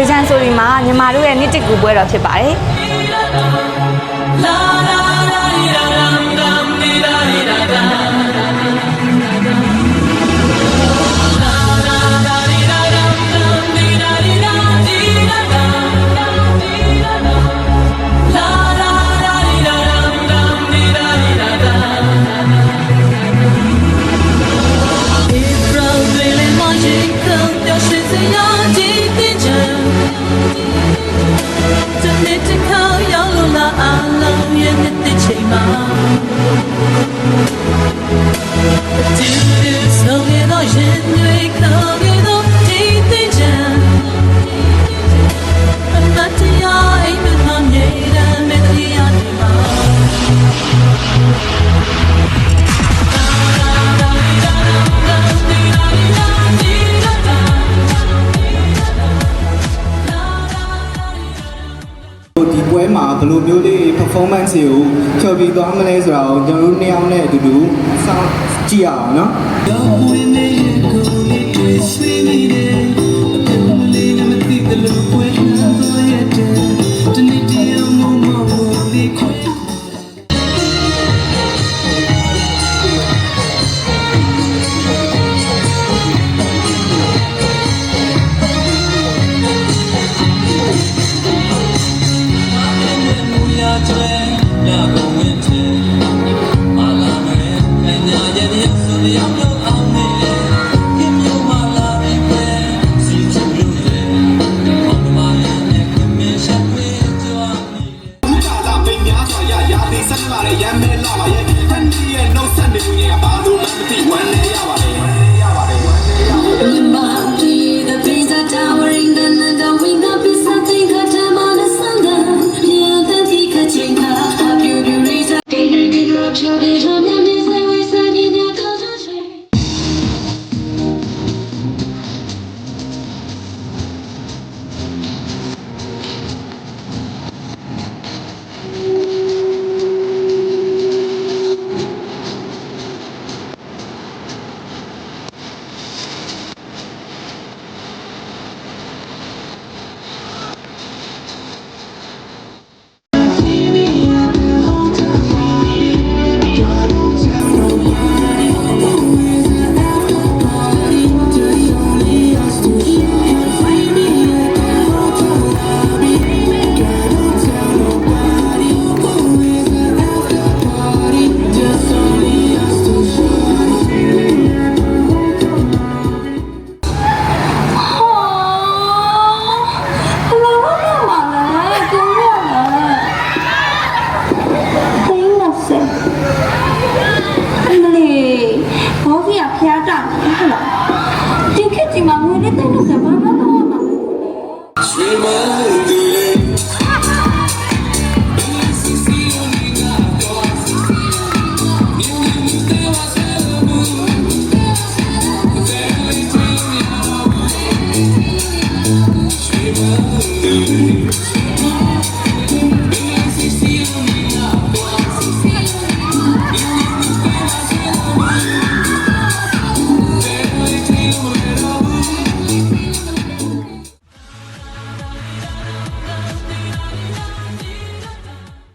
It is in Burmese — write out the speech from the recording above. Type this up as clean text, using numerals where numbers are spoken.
ဒေချန်ဆိုဒီမှာညီမတို့ရဲ့နှစ်တစ်ကူပွဲတော်ဖြစ်ပါတယ်ဒီပွဲမှာဘယ်လိုမျိုးလေး performance ကိုဖြောပြသွားမလဲဆိုတာကိုကျွန်တော်တို့နှစ်ယောက်နဲ့အတူတူစောင့်ကြည့်ရအောင်နော်ဖျားတာဟုတ်လားဒီခေတ်ကြီးမှာငွေနဲ့တိတ်လို့ဆက်